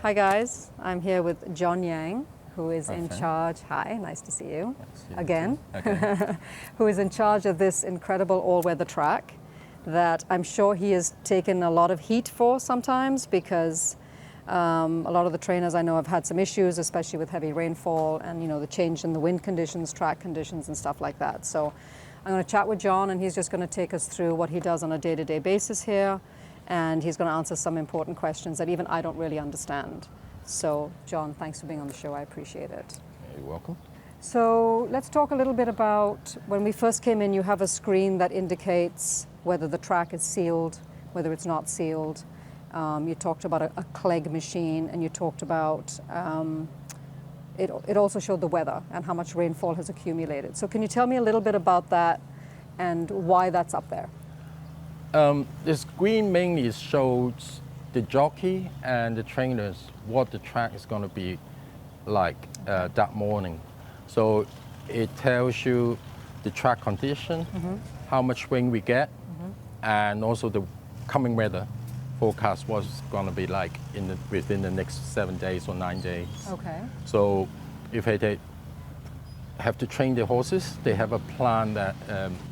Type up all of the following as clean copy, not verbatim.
Hi guys, I'm here with John Yang, who is in Okay. charge, hi, nice to see you, Yes, you again, too. Okay. who is in charge of this incredible all-weather track that I'm sure he has taken a lot of heat for sometimes because a lot of the trainers I know have had some issues, especially with heavy rainfall and the change in the wind conditions, track conditions and stuff like that. So I'm going to chat with John and he's just going to take us through what he does on a day-to-day basis here. And he's going to answer some important questions that even I don't really understand. So, John, thanks for being on the show. I appreciate it. You're welcome. So, let's talk a little bit about when we first came in, you have a screen that indicates whether the track is sealed, whether it's not sealed. You talked about a Clegg machine, and you talked about it also showed the weather and how much rainfall has accumulated. So, can you tell me a little bit about that and why that's up there? The screen mainly shows the jockey and the trainers what the track is going to be like that morning. So it tells you the track condition, how much wind we get, and also the coming weather forecast what's going to be like within the next 7 days or 9 days. Okay. So if they have to train their horses, they have a plan that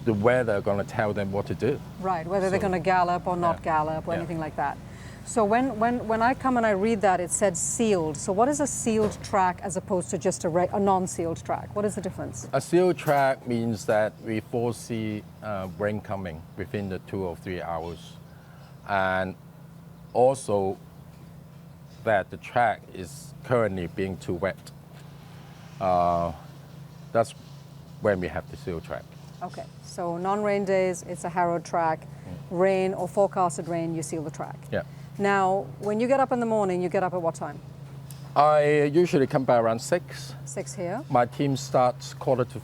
the weather going to tell them what to do. Right, whether they're going to gallop or not gallop or anything like that. So when I come and I read that, it said sealed. So what is a sealed track as opposed to just a non-sealed track? What is the difference? A sealed track means that we foresee rain coming within the 2 or 3 hours. And also that the track is currently being too wet. That's when we have the sealed track. Okay, so non-rain days, it's a harrowed track. Rain or forecasted rain, you seal the track. Yeah. Now, when you get up in the morning, you get up at what time? I usually come by around 6. 6 here, My team starts 3:45. quarter to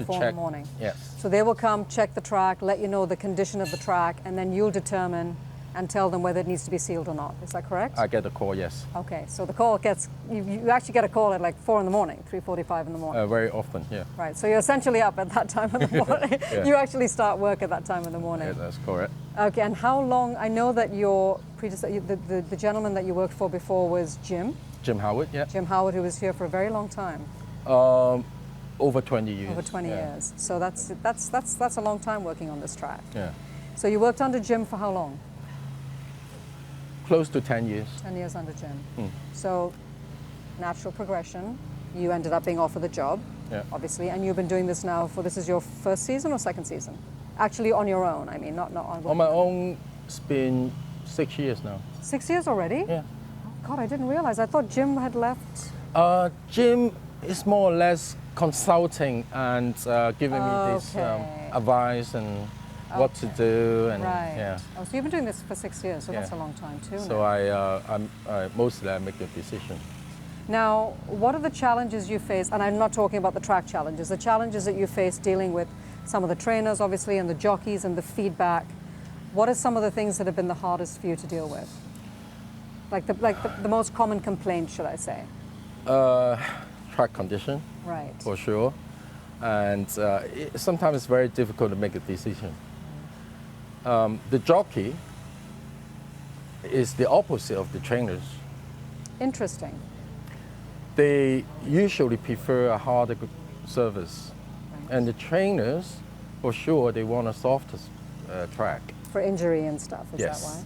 4 in check. the morning. Yes. So they will come, check the track, let you know the condition of the track, and then you'll determine and tell them whether it needs to be sealed or not. Is that correct? I get a call, yes. Okay, so the call gets, you actually get a call at like 4 in the morning, 3:45 in the morning. Very often, yeah. Right, so you're essentially up at that time of the morning. Yeah. You actually start work at that time of the morning. Yeah, that's correct. Okay, and how long, I know that your predecessor, the gentleman that you worked for before was Jim Howard, yeah. Jim Howard, who was here for a very long time, Over 20 years. over 20 yeah. years. So that's a long time working on this track. Yeah. So you worked under Jim for how long? Close to 10 years. 10 years under Jim. So natural progression, you ended up being offered the job, Yeah. obviously, and you've been doing this now this is your first season or second season? Actually on your own, I mean, not on... On my own, it's been 6 years now. 6 years already? Yeah. God, I didn't realize. I thought Jim had left. Jim is more or less consulting and giving me this Okay. advice and what to do. And Right. yeah. Oh, so you've been doing this for 6 years, so that's a Yeah. long time too. So now. mostly I make the decision. Now, what are the challenges you face? And I'm not talking about the track challenges, the challenges that you face dealing with some of the trainers, obviously, and the jockeys and the feedback. What are some of the things that have been the hardest for you to deal with? Like the most common complaint, should I say? Track condition, Right. for sure. And sometimes it's very difficult to make a decision. The jockey is the opposite of the trainers. Interesting. They usually prefer a harder service. And the trainers, for sure, they want a softer track. For injury and stuff, is Yes. that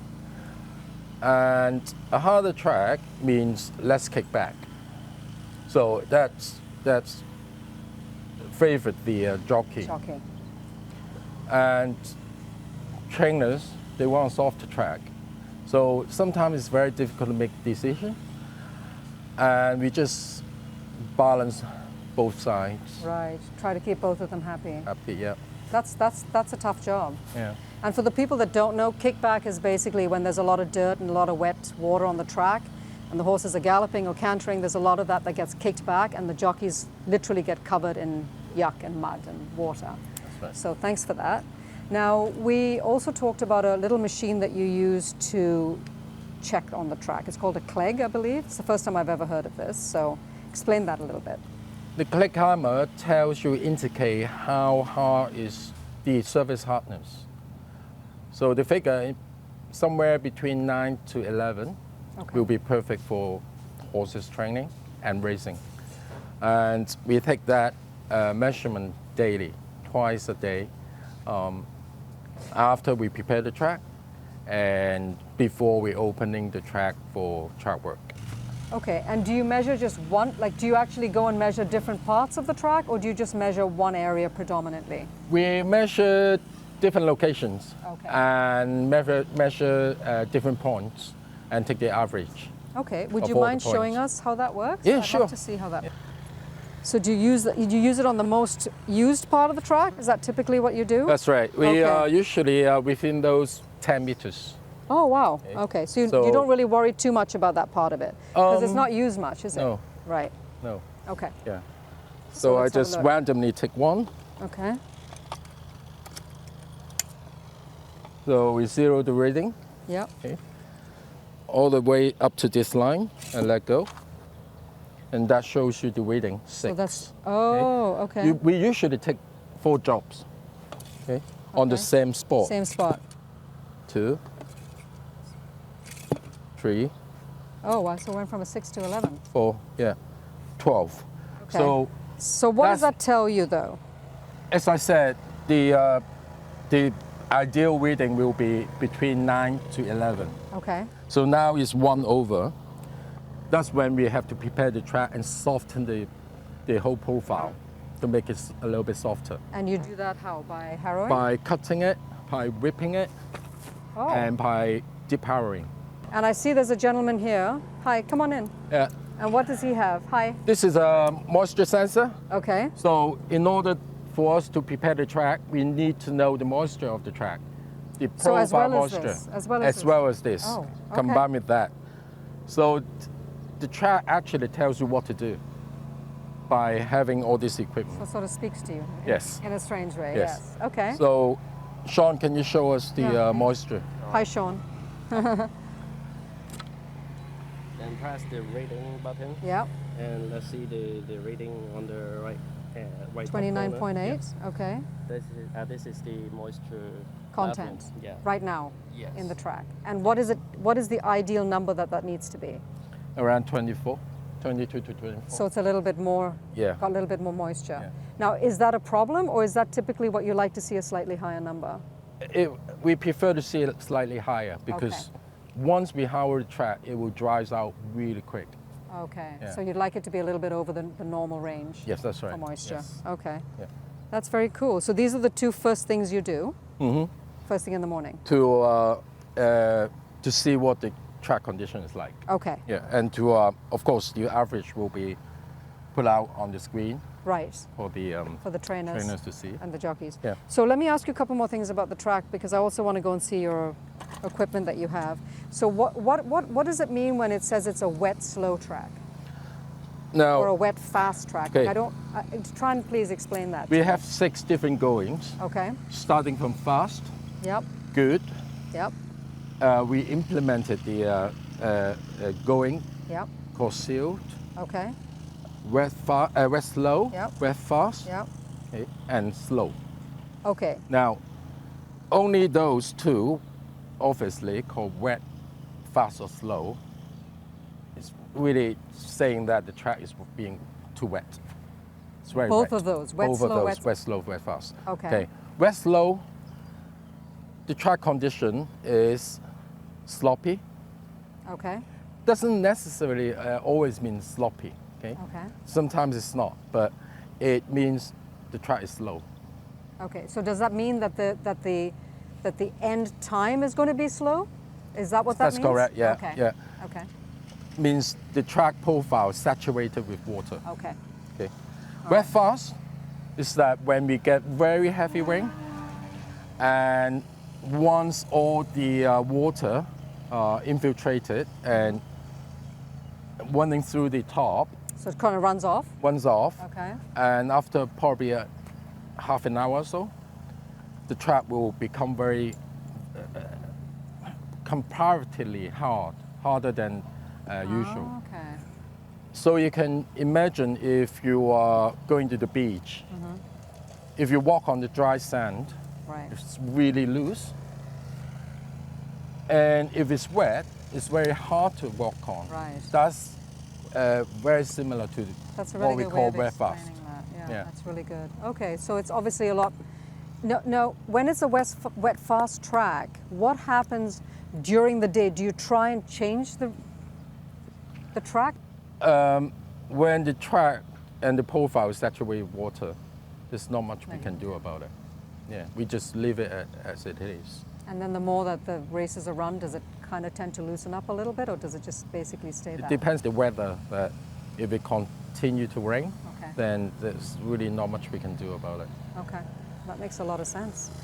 why? And a harder track means less kickback. So that's favorite the jockey. Jockey. And trainers, they want a softer track. So sometimes it's very difficult to make a decision. And we just balance both sides. Right. Try to keep both of them happy. Happy, yeah. That's a tough job. Yeah. And for the people that don't know, kickback is basically when there's a lot of dirt and a lot of wet water on the track and the horses are galloping or cantering, there's a lot of that gets kicked back and the jockeys literally get covered in yuck and mud and water. That's right. So thanks for that. Now, we also talked about a little machine that you use to check on the track. It's called a Clegg, I believe. It's the first time I've ever heard of this. So explain that a little bit. The Clegg hammer tells you, indicate how hard is the surface hardness. So the figure somewhere between 9 to 11 Okay. will be perfect for horses training and racing. And we take that measurement daily, twice a day, after we prepare the track and before we opening the track for track work. Okay, and do you measure just one, like do you actually go and measure different parts of the track, or do you just measure one area predominantly? We measure different locations Okay. and measure different points and take the average. Okay, would Of you all the mind showing points. us how that works? Yeah, I'd sure. love to see how that. So do you use it on the most used part of the track? Is that typically what you do? That's right. We Okay. are usually within those 10 meters. Oh wow. Okay, so you don't really worry too much about that part of it because it's not used much, is it? No. Right. No. Okay. Yeah. So So I let's have a just look. randomly take one. Okay. So we zero the reading Yep. all the way up to this line and let go. And that shows you the reading, 6. So that's okay. We usually take 4 drops, on the Okay. same spot. Same spot. 2, 3, Oh wow. So it went from a 6 to 11. 4, 12. Okay. So what does that's- that tell you though? as I said, the ideal reading will be between 9 to 11. Okay. So now it's 1 over. That's when we have to prepare the track and soften the whole profile to make it a little bit softer. And you do that how? By harrowing? By cutting it, by whipping it, Oh. and by depowering. And I see there's a gentleman here. Hi, come on in. Yeah. And what does he have? Hi. This is a moisture sensor. Okay. So in order for us to prepare the track, we need to know the moisture of the track. The So profile as well as moisture. this, as well as this. well as this. Oh, okay. Combined with that. So the track actually tells you what to do by having all this equipment. So it sort of speaks to you. Yes. In a strange way. Yes. Yes. Okay. So, Sean, can you show us the Yeah. moisture? Hi, Sean. Then press the rating button, Yeah. and let's see the rating on the right top corner. 29.8. Yes. Okay. This is the moisture Content. level. Yeah. Right now. Yes. In the track. And what is it? What is the ideal number that needs to be? Around 24, 22 to 24. So it's a little bit more. Yeah. Got a little bit more moisture. Yeah. Now, is that a problem, or is that typically what you like to see a slightly higher number? We prefer to see it slightly higher because once we harrow the track, it will dry out really quick. Okay. Yeah. So you'd like it to be a little bit over the normal range. Yes, that's right. For moisture. Yes. Okay. Yeah. That's very cool. So these are the two first things you do. Mm-hmm. First thing in the morning. To see what the track condition is like. Okay. Yeah, and to of course the average will be put out on the screen Right. for the trainers to see. and the jockeys. Yeah. So let me ask you a couple more things about the track, because I also want to go and see your equipment that you have. So what does it mean when it says it's a wet slow track Now or a wet fast track? Okay. Like try and please explain that. we have 6 different goings, Okay. starting from fast, Yep. good. Yep. We implemented the going Yep. called sealed, Okay. wet slow, Yep. wet fast, Yep. okay, and slow. Okay. Now, only those 2, obviously called wet, fast or slow, is really saying that the track is being too wet. It's very Both wet. of those, wet, Both slow, of those, wet- wet, slow, wet, fast. Okay. Wet, slow, the track condition is sloppy. Okay. Doesn't necessarily always mean sloppy. Okay. Okay. Sometimes it's not, but it means the track is slow. Okay. So does that mean that the end time is going to be slow? Is that what that That's means? correct. Yeah. Okay. Yeah. Okay. Means the track profile is saturated with water. Okay. Okay. Wet fast is that when we get very heavy rain, and once all the water infiltrated and running through the top, So it kind of runs off. runs off, Okay. and after probably half an hour or so, the track will become very comparatively harder than usual. Oh, okay. So you can imagine if you are going to the beach, if you walk on the dry sand, Right. it's really loose. And if it's wet, it's very hard to walk on. Right. That's very similar to That's a what really we good call way of wet fast. explaining that. Yeah, Yeah. that's really good. Okay, so it's obviously a lot. No, when it's a wet fast track, what happens during the day? Do you try and change the track? When the track and the profile is saturated with water, there's not much we can do about it. Yeah, we just leave it as it is. And then the more that the races are run, does it kind of tend to loosen up a little bit, or does it just basically stay It that? depends the weather. That if it continue to rain, Okay. then there's really not much we can do about it. Okay, that makes a lot of sense.